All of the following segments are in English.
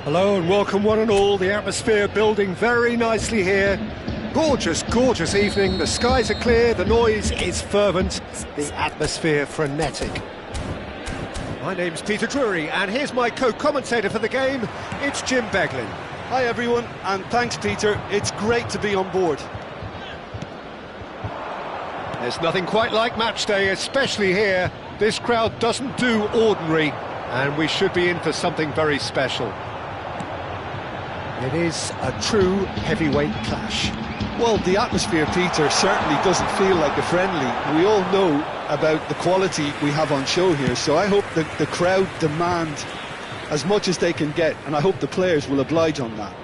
Hello and welcome one and all. The atmosphere building very nicely here. Gorgeous, gorgeous evening. The skies are clear, the noise is fervent, the atmosphere frenetic. My name's Peter Drury and here's my co-commentator for the game. It's Jim Beglin. Hi everyone, and thanks Peter. It's great to be on board. There's nothing quite like match day, especially here. This crowd doesn't do ordinary, and we should be in for something very special. It is a true heavyweight clash. Well, the atmosphere, Peter, certainly doesn't feel like a friendly. We all know about the quality we have on show here, so I hope that the crowd demand as much as they can get, and I hope the players will oblige on that.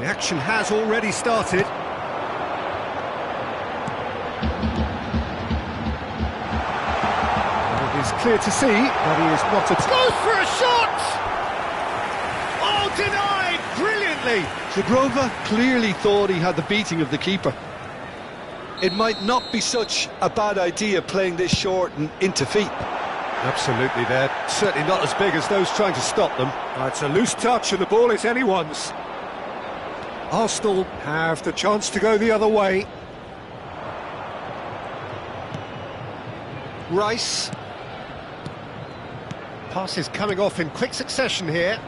The action has already started. It is clear to see that he is not a... Goes for a shot! Oh, denied! Brilliantly! Zagrova clearly thought he had the beating of the keeper. It might not be such a bad idea playing this short and into feet. Absolutely, they're certainly not as big as those trying to stop them. It's a loose touch and the ball is anyone's. Arsenal have the chance to go the other way. Rice. Passes coming off in quick succession here.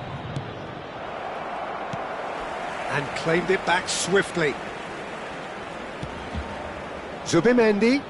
And claimed it back swiftly. Zubimendi.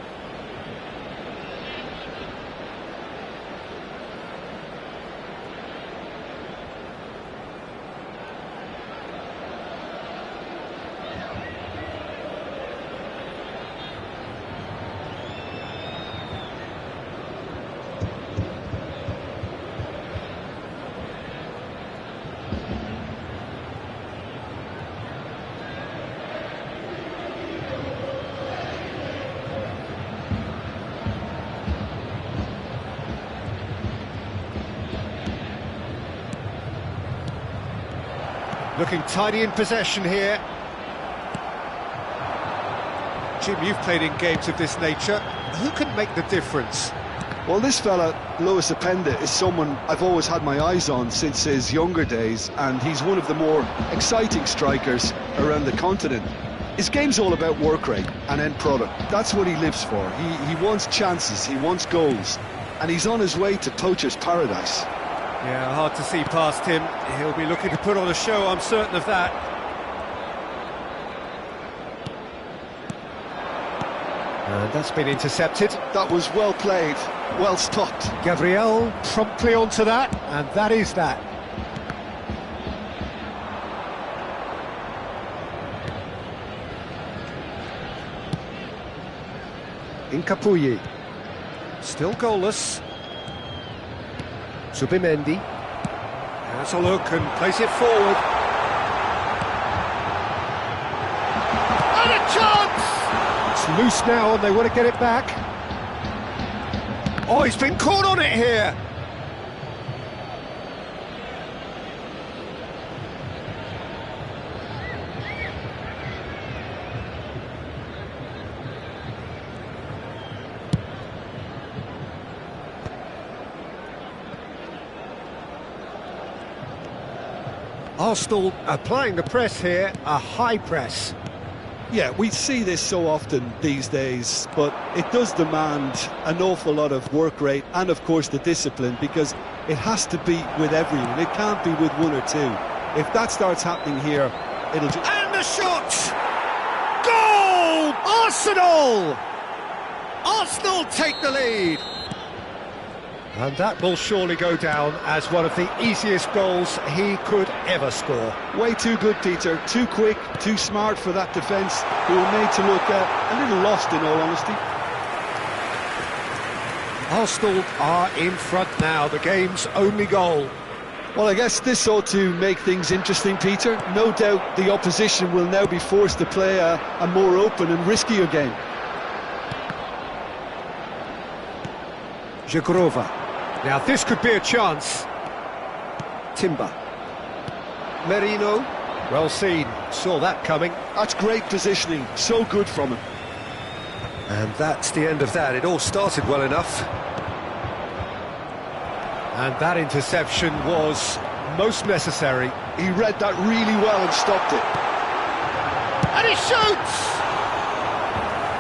Looking tidy in possession here. Jim, you've played in games of this nature. Who can make the difference? Well, this fella, Lois Openda, is someone I've always had my eyes on since his younger days, and he's one of the more exciting strikers around the continent. His game's all about work rate and end product. That's what he lives for. He wants chances, he wants goals, and he's on his way to poacher's paradise. Yeah, hard to see past him. He'll be looking to put on a show, I'm certain of that. And that's been intercepted. That was well played, well stopped. Gabriel promptly onto that, and that is that. Incapuyi. Still goalless. Zubimendi has a look and plays it forward. And a chance! It's loose now and they want to get it back. Oh, he's been caught on it here. Arsenal applying the press here, a high press. Yeah, we see this so often these days, but it does demand an awful lot of work rate and, of course, the discipline, because it has to be with everyone. It can't be with one or two. If that starts happening here, it'll just... And the shot! Goal! Arsenal! Arsenal take the lead. And that will surely go down as one of the easiest goals he could ever score. Way too good, Peter. Too quick, too smart for that defence, who were made to look a little lost, in all honesty. Arsenal are in front now, the game's only goal. Well, I guess this ought to make things interesting, Peter. No doubt the opposition will now be forced to play a more open and riskier game. Zagrova. Now this could be a chance. Timber. Merino. Well seen. Saw that coming. That's great positioning. So good from him. And that's the end of that. It all started well enough. And that interception was most necessary. He read that really well and stopped it. And he shoots!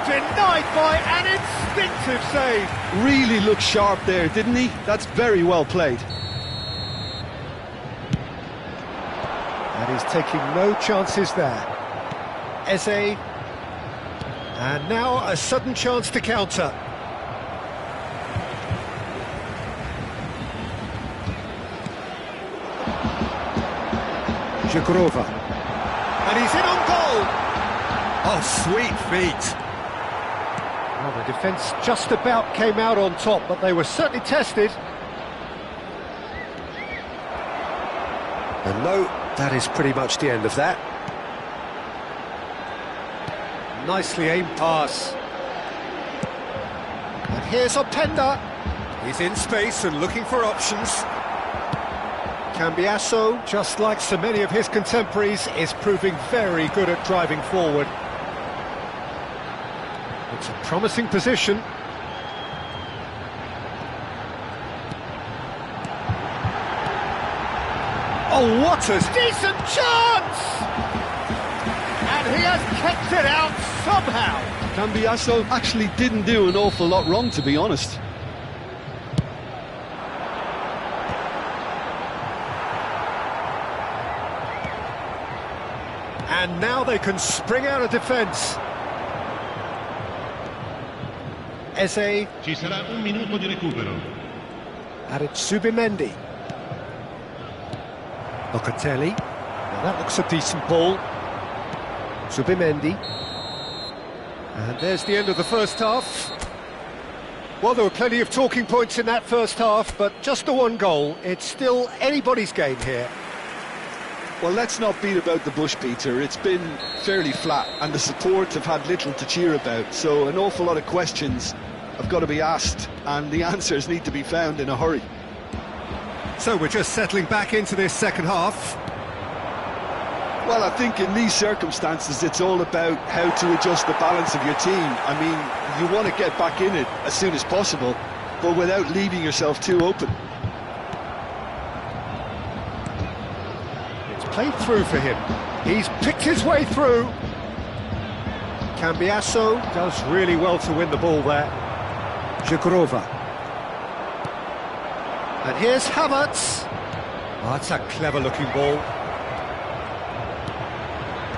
Denied by an instinctive save. Really looked sharp there, didn't he? That's very well played. And he's taking no chances there. Eze. And now a sudden chance to counter. Jagrova. And he's in on goal! Oh, sweet feet. Well, the defence just about came out on top, but they were certainly tested. And no, that is pretty much the end of that. Nicely aimed pass. And here's Openda. He's in space and looking for options. Cambiasso, just like so many of his contemporaries, is proving very good at driving forward. It's a promising position. Oh, what a decent chance! And he has kept it out somehow. Cambiasso actually didn't do an awful lot wrong, to be honest. And now they can spring out of defence. Eze. Ci sarà un minuto di recupero. Zubimendi. Locatelli. Now that looks a decent ball. Zubimendi. And there's the end of the first half. Well, there were plenty of talking points in that first half, but just the one goal. It's still anybody's game here. Well, let's not beat about the bush, Peter. It's been fairly flat, and the support have had little to cheer about, so an awful lot of questions have got to be asked, and the answers need to be found in a hurry. So we're just settling back into this second half. Well, I think in these circumstances, it's all about how to adjust the balance of your team. I mean, you want to get back in it as soon as possible, but without leaving yourself too open. Played through for him. He's picked his way through. Cambiasso does really well to win the ball there. Jagrova. And here's Havertz. Oh, that's a clever-looking ball.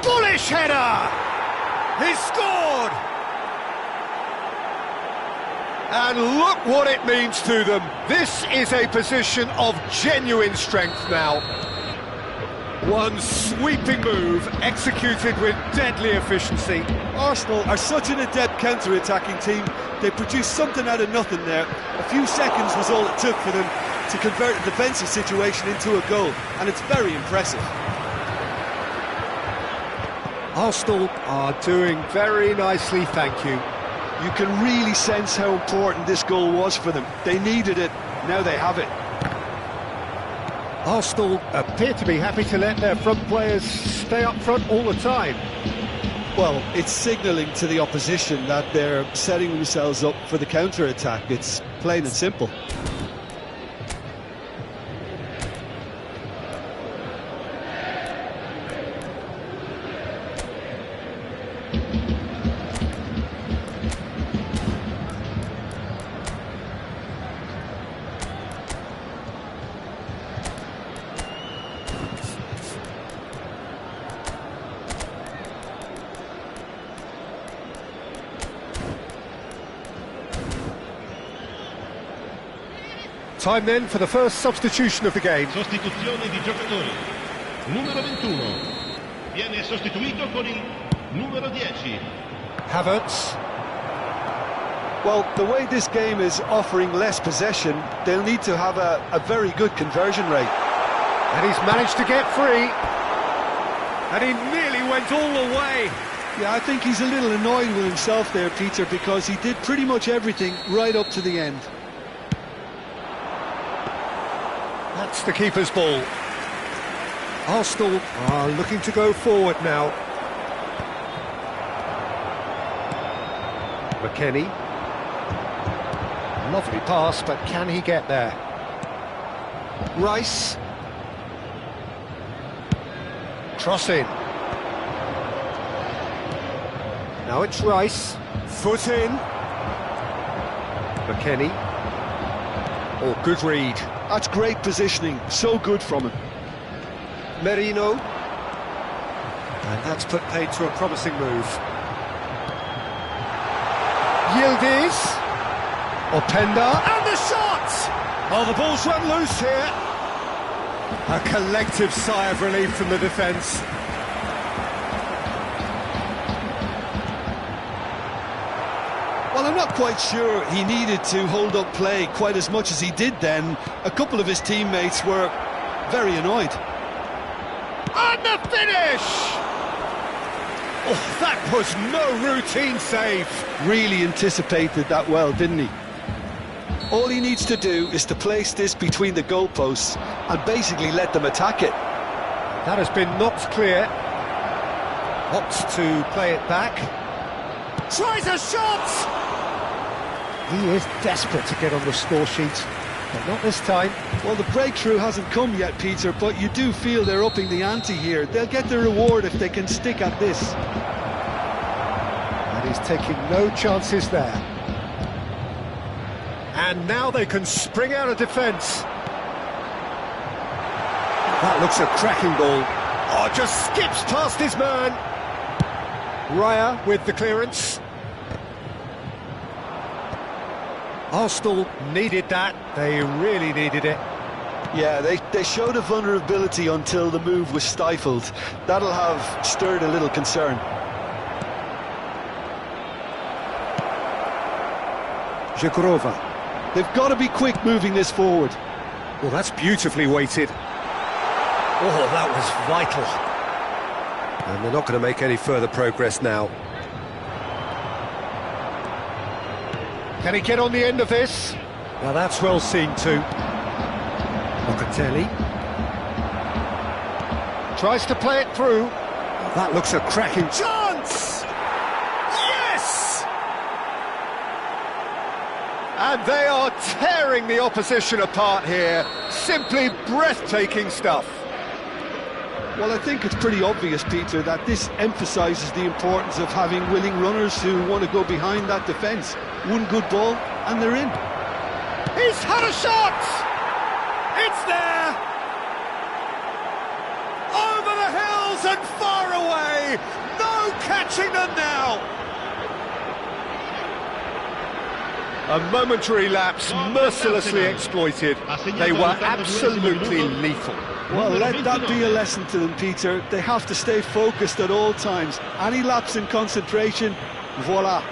Bullish header! He's scored! And look what it means to them. This is a position of genuine strength now. One sweeping move, executed with deadly efficiency. Arsenal are such an adept counter-attacking team. They produced something out of nothing there. A few seconds was all it took for them to convert a defensive situation into a goal, and it's very impressive. Arsenal are doing very nicely, thank you. You can really sense how important this goal was for them. They needed it, now they have it. Arsenal appear to be happy to let their front players stay up front all the time. Well, it's signalling to the opposition that they're setting themselves up for the counter-attack. It's plain and simple. Time then for the first substitution of the game. Sostituzione di giocatori. Numero 21. Viene sostituito con il numero 10. Havertz. Well, the way this game is offering less possession, they'll need to have a very good conversion rate. And he's managed to get free. And he nearly went all the way. Yeah, I think he's a little annoyed with himself there, Peter, because he did pretty much everything right up to the end. That's the keeper's ball. Arsenal are looking to go forward now. McKennie. Lovely pass, but can he get there? Rice. Cross in. Now it's Rice. Foot in. McKennie. Oh, good read. That's great positioning, so good from him. Merino. And that's put paid to a promising move. Yildiz. Openda. And the shot! Oh, the ball's run loose here. A collective sigh of relief from the defence. Well, I'm not quite sure he needed to hold up play quite as much as he did then. A couple of his teammates were very annoyed. And the finish! Oh, that was no routine save. Really anticipated that well, didn't he? All he needs to do is to place this between the goalposts and basically let them attack it. That has been knocked clear. Opts to play it back. Tries a shot! He is desperate to get on the score sheet, but not this time. Well, the breakthrough hasn't come yet, Peter, but you do feel they're upping the ante here. They'll get the reward if they can stick at this. And he's taking no chances there. And now they can spring out of defence. That looks a cracking ball. Oh, just skips past his man. Raya with the clearance. Arsenal needed that. They really needed it. Yeah, they showed a vulnerability until the move was stifled. That'll have stirred a little concern. Zhekurova. They've got to be quick moving this forward. Well, that's beautifully weighted. Oh, that was vital. And they're not going to make any further progress now. Can he get on the end of this? Now that's well seen too. Locatelli. Tries to play it through. Oh, that looks a cracking chance! Yes! And they are tearing the opposition apart here. Simply breathtaking stuff. Well, I think it's pretty obvious, Peter, that this emphasises the importance of having willing runners who want to go behind that defence. One good ball, and they're in. He's had a shot! It's there! Over the hills and far away! No catching them now! A momentary lapse, mercilessly exploited. They were absolutely lethal. Well, let that be a lesson to them, Peter. They have to stay focused at all times. Any lapse in concentration, voila.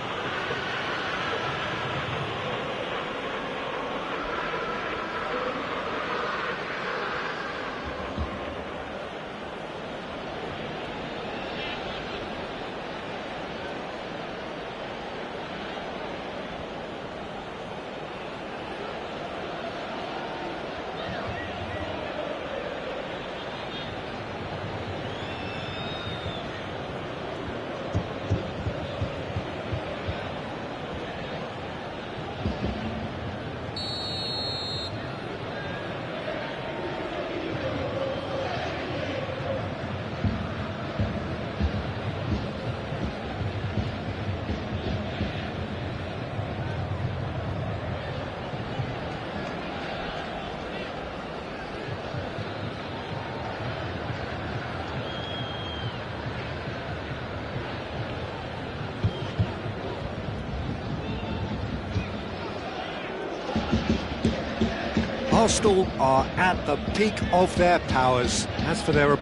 Arsenal are at the peak of their powers. As for their